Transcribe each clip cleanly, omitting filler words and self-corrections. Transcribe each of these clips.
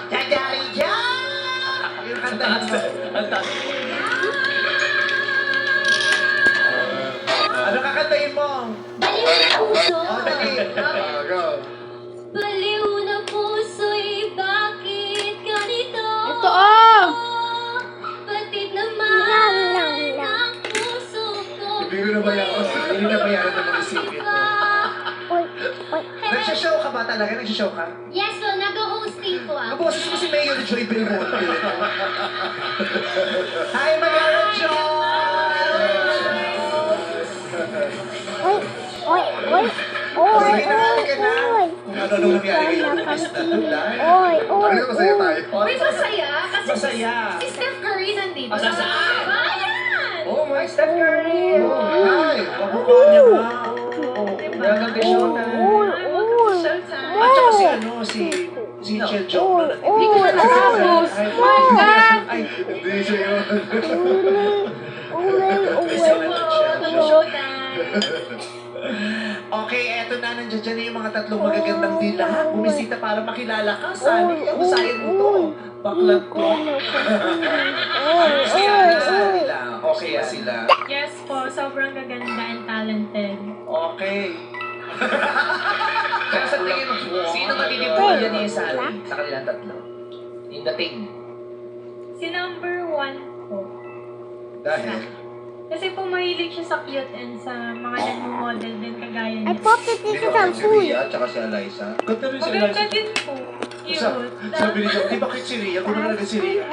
Jajari Jan! Yung kanta mo. Ano kakantayin mo? Baliw na puso. Oh, dali. Go. Baliw na puso'y bakit ganito? Ito Batid naman ang puso ko. Hindi ko nabayaran. Hindi na bayaran ng mga isipin ko. Nagsashow ka ba talaga? Nagsashow ka? Yes, so nag-hosting po ako. Kaboses mo si Mayor Joy Belmonte. Hi, Mayor Joy! Sige na, halika na. Kung ano nangyari ngayon, basta doon lang. Ano masaya tayo? Uy, masaya. Kasi Masaya. si Steph Curry nandito. Ah, saan? Bayan! Oh, my Steph Curry! Hi! Kamukha niya nga. Welcome to Showtime. Showtime. At saka si ano, si Jill Joke. Hindi ko siya natapos. Ay, Hindi siya yun. Showtime. okay, eto na, nandiyan dyan yung mga tatlong magagandang dila. Bumisita para makilala ka. Saan ka? Basahin mo to. Baklat ko. Sila. Okay sila. Yes po, sobrang gaganda and talented. Okay. Kaya sa tingin mo, sino magiging buwan ni Sally sa kanilang tatlo? Yung dating. Si number 1 po. Dahil? Kasi po mahilig siya sa cute and sa mga nagmo-model din kagaya niya. Hindi ko kayo si Ria at saka si Eliza. Ganda rin si Maganda Eliza. din po. Cute. Sabi niya, di ba cute si Ria? Kung talaga si Ria.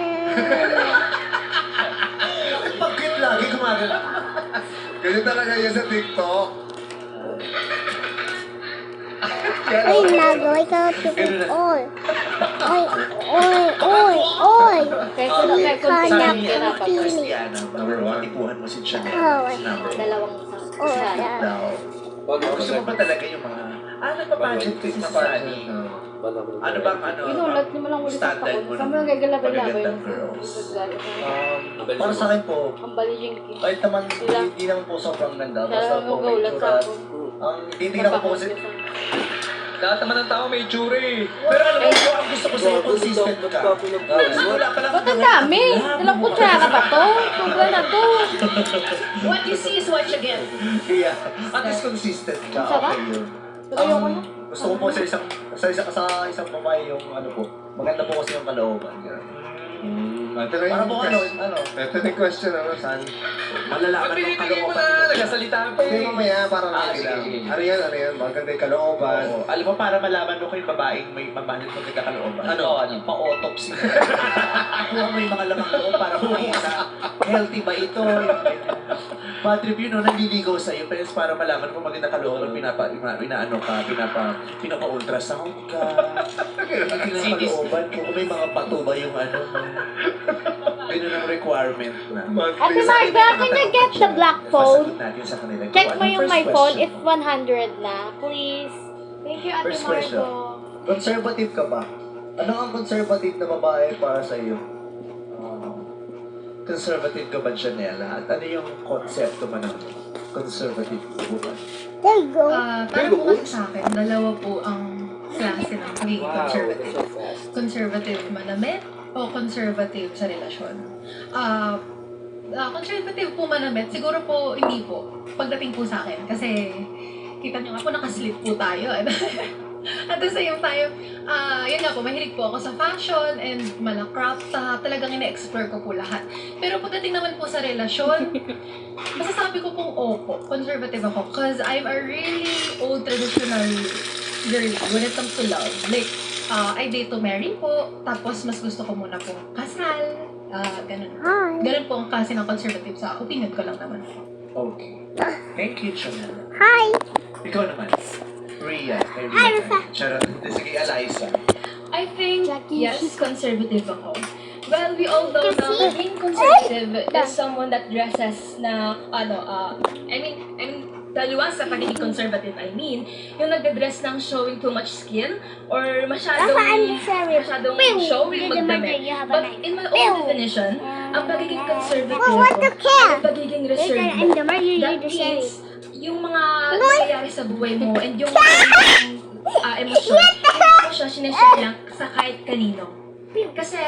Pag cute lagi, gumagala. Ganyan talaga yan sa TikTok. Ay, nagaway ka to all. Oy. Sabi niya, pag Christiana, number one, tipuhan mo si Chanel. Number one. Daw. Gusto mo ba talaga yung mga, nagpa-budget kasi sa Sally? Ano bang Inulat niyo mo lang ulit sa standard mo takot. ng Kami ang gagalaban-laban. magagandang girls? Para sa akin po, Ang balijingki. kahit naman hindi naman po sobrang ganda, basta Kaya po may gaulat sa itsura. ako. Ang titignan ko po kasi, lahat naman ng tao may itsura eh. Pero alam mo, ang gusto ko sa'yo, consistent ka. Wala pa lang. Ba't ang dami? Dalang kutsara ba to? Sobra na to. What you see is what you get. Kaya, at least consistent ka. Ang sarap. Okay yun. Ayaw ko na. Gusto ko po sa isang babae yung ano po, maganda po kasi yung kalooban. Ito na Para po yung ano, Ito na yung question, San? Malalaman ng kalooban. nagsasalita pa Hindi mamaya, para sige, lang. sige. Ano yan? Maganda yung kalooban. Oo. Alam mo, para malaman mo kung yung babaeng may mamahalin mo nagkakalooban. Ano? Pa-autopsy. Kuha mo yung mga lamang loob para makita. Healthy ba ito? Bad review, no? Naliligaw sa'yo. Pero para malaman kung maganda kalooban, pinapa-ultrasound ka. Tingnan kalooban kung may mga bato ba yung ano. Ganun ang requirement na. Ate Marga, can you get the black phone? Masagot natin sa kanila. Check mo Ano yung first my phone question if mo? 100 na, please. Thank you, Ate First question. Margo. conservative ka ba? Ano ang conservative na babae para sa iyo? Conservative ka ba, Janela? At ano yung konsepto mo ng conservative woman? There you go. Para po kasi sa akin, dalawa po ang klase ng pagiging conservative. Conservative manamit o conservative sa relasyon. Conservative po manamit, siguro po hindi po. Pagdating po sa akin. Kasi kita nyo nga po, nakaslip po tayo. At the same time, yun nga po, mahilig po ako sa fashion and malacraft. Talagang ina-explore ko po lahat. Pero pagdating naman po sa relasyon, masasabi ko pong opo, conservative ako. Because I'm a really old traditional girl when it comes to love. Like, I date to marry po, tapos mas gusto ko muna po kasal. Ganun. Hi. Ganun po ang klase ng conservative sa opinion ko lang naman. Okay. Thank you, Janela. Hi. Ikaw naman. Rhea. Kay Hi, Rhea. Rufa. Charot. Sige, Eliza. I think, Jackie. yes, conservative ako. Well, we all know na being conservative is someone that dresses na, I mean, daliwas sa pagiging conservative, yung nagde-dress ng showing too much skin or masyadong showing magdamit. But in my own definition, ang pagiging conservative ay pagiging reserved. That means, yung mga nangyayari sa buhay mo and yung emosyon, hindi mo siya sineshare lang sa kahit kanino. Kasi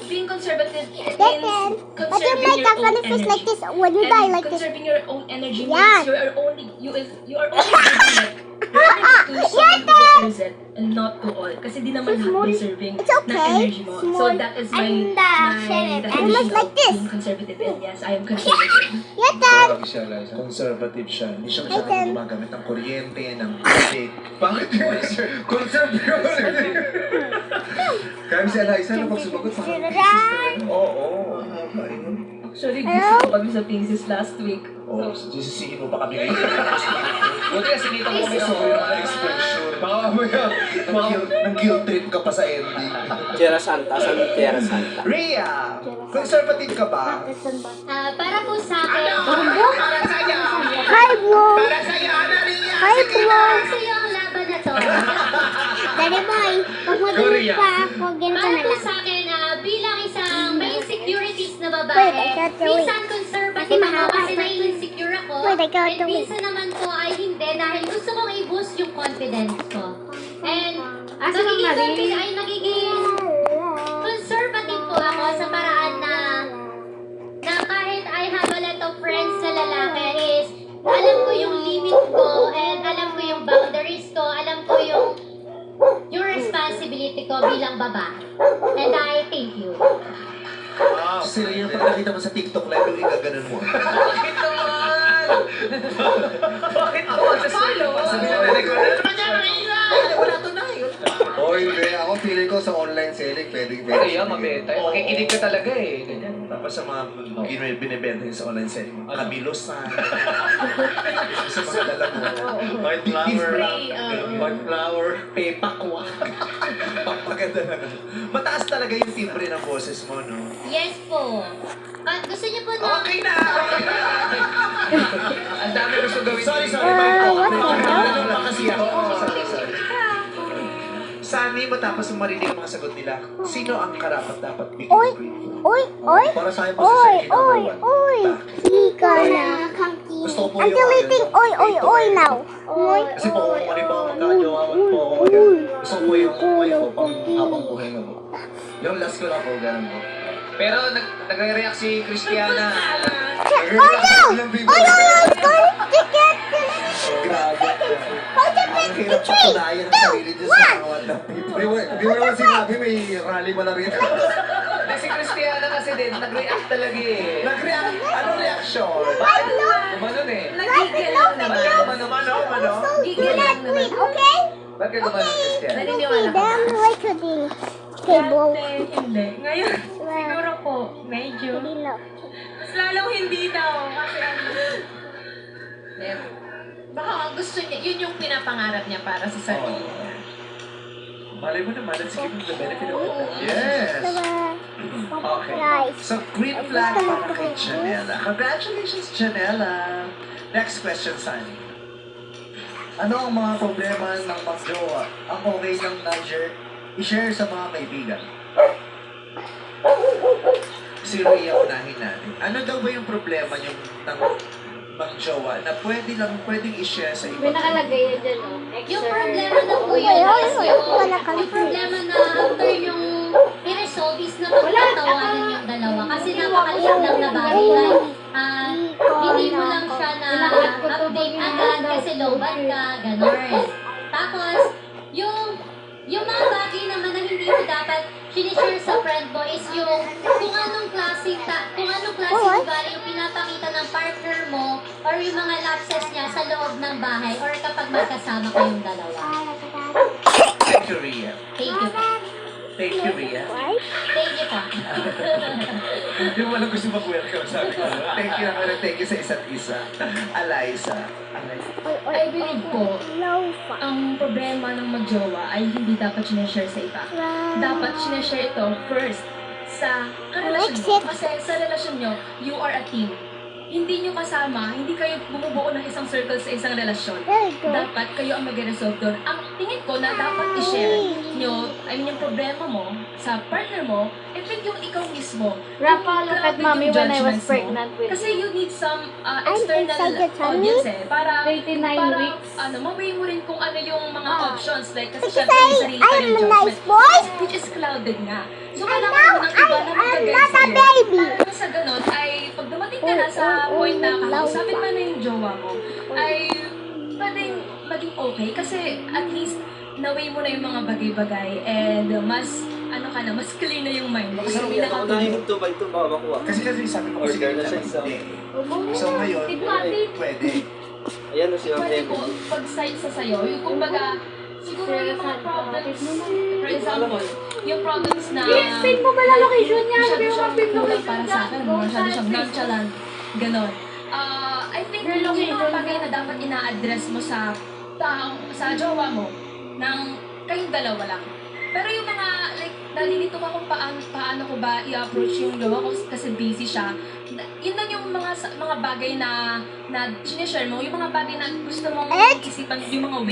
being conservative means But you conserving make your a own funny face like energy. this when you die And like this. conserving your own energy Yeah. means you are only giving it. You're only to someone who deserves it and not to all. Kasi di naman lahat deserving It's okay. ng energy mo. So Small. that is my And, definition almost like of this. being conservative. And yes, I am conservative. Your turn. Grabe siya, Liza. Conservative siya. Hindi siya Ay, masyadong Ten. gumagamit ng kuryente, ng tubig. Bakit yun? Conservative. Kaya si Eliza na pag sumagot sa akin. Oo. Actually, Hello? gusto ko kami sa thesis last week. Oo, So, sisisihin mo pa kami ngayon. Buti kasi kita mo kami Gusto sa ko yung exposure. Baka mamaya. Nang guilt trip ka pa sa ending. Tierra Santa, sa Tierra Santa. Rhea, conservative ka ba? Para po sa akin, Hi, bro. Para sa'yo, ano, Rhea? Hi, bro. sa'yo ang laban na to. Daddy boy, pag madalit pa ako, ganito Para na po lang. sa akin, bilang isang may insecurities na Wait, I babae, got the wait. minsan conservative Kasi ako mahaba kasi pa. nai-insecure ako. Wait, I got And the wait. minsan naman po ay hindi dahil gusto kong i-boost yung confidence ko. And nagiging conservative po ako sa paraan na kahit I have a lot of friends na lalaki is alam ko yung limit ko and alam ko yung boundaries ko, alam ko yung responsibility ko bilang babae. And I thank you. Sila yung pag nakita mo sa TikTok live, yung igaganon mo. Bakit naman? Bakit naman? Sabi na ko Wala to na yun. O hindi, ako feeling ko sa online selling, pwedeng Pero yan, mabenta. Makikinig ka talaga eh. Ganyan. Tapos sa mga binibenta niya sa online selling, kabilosan. Sa mga dala mo. White flower. White flower. Pepakwa. Pagpaganda na. Mataas talaga yung timbre ng boses mo, no? Yes po. At gusto niyo po na... Okay na! Ang dami gusto gawin. Sorry, Michael. what the hell? Ano ba kasi ako? Sorry. Sunny, matapos mo marinig ang mga sagot nila, sino ang karapat dapat bigyan Oy! ng green? Oy, oy, Para sa akin po oy, sa second oy, number 1. oy. Ika na. Gusto ko po I'm yung deleting oy, oy, oy now. Oy, Kasi po kung ano po magkajowawan po ako ngayon. Gusto ko po yung okay po pang habang buhay na po. Yung last ko lang po, ganun po. Pero nagre-react si Christiana. Oh no! Oh no, it's going to get Grabe. Ang Ang hirap patunayan ang sarili dyan sa mga wala people. Di mo naman sinabi may rally mo na rin. Hindi si Christiana kasi din, nag-react talaga eh. Nag-react. Anong reaction? Gumanon eh. nagigil lang naman. Mano? Gigil lang naman. okay? Ba't ka gumanon, Christiana? Okay, then recording table. Dati, hindi. Ngayon, siguro po, medyo. Hindi na. Mas lalong hindi daw. Kasi ano, Baka gusto niya, yun yung pinapangarap niya para sa sarili niya. Malay mo naman, let's give him the benefit of the doubt. Yes! Okay. Guys. So, green flag para kay Janela. Congratulations, Janela. Next question, Sunny. Ano ang mga problema ng magjowa? Ang okay lang na i-share sa mga kaibigan. Si Rhea, unahin natin. Ano daw ba yung problema yung ng mag-jowa na pwedeng i-share sa May ibang nakalagay yan dyan, oh. Yung problema na po yun is yung problema na after yung i-resolve is na magtatawanan yung dalawa. Kasi napakaliit lang na bagay na hindi mo lang siya na-update agad kasi low-bad ka, gano'n. Tapos, yung mga bagay naman na hindi mo dapat sinishare sa friend mo is yung kung anong klaseng ugali yung pinapakita ng partner mo or yung mga lapses niya sa loob ng bahay or kapag magkasama kayong dalawa. Thank you, Rhea. Thank you. Thank you, Rhea. Thank you po. Yung walang gusto mag-welcome sa akin. Thank you sa isa't isa. Eliza. I believe po, ang problema ng magjowa ay hindi dapat sineshare sa iba. Dapat sineshare ito first sa karelasyon mo. Kasi sa relasyon nyo, you are a team. Hindi nyo kasama, hindi kayo bumubuo ng isang circle sa isang relasyon. There you go. Dapat kayo ang mag-resolve doon. Ang tingin ko na dapat i-share nyo yung problema mo sa partner mo, effect yung ikaw mismo. Rafa, look at Grabe mommy yung when I was judgments mo. pregnant with Kasi you need some I'm external excited, honey. audience para 39 weeks. ma-weigh mo rin kung ano yung mga options. Like, kasi Because syempre may sarili ka I'm rin a judgment. nice boy. Which is clouded nga. So, And kailangan now mo ng iba na I'm mag-guide not a sa'yo. baby. Para sa ganun, ay pag dumating ka na sa point na kakausapin mo na yung jowa mo, ay pwedeng maging okay. Kasi at least, na-weigh mo na yung mga bagay-bagay and mas, mas clean na yung mind mo. Kasi may Ako na yung 2x2 baka makuha. Kasi sabi ko kasi Order na siya kanina, isa. hindi. So ngayon, pwede. Ayan na si Ma'am Pwede Emily. po, pag side sa sayo, yung kumbaga, siguro yung mga problems, for example, yung problems na I-explain mo ba na location niya? masyado Pero siyang mapin kulang location para niya. sa akin, masyado siyang nonchalant, ganon. I think Your yung location mga bagay na dapat ina-address mo sa sa jowa mo, ng kayong dalawa lang. Pero yung mga, like, nalilito ka kung paano ko ba i-approach yung jowa ko kasi busy siya. Yun lang yung mga bagay na sinishare mo, yung mga bagay na gusto mong isipan, yung mga way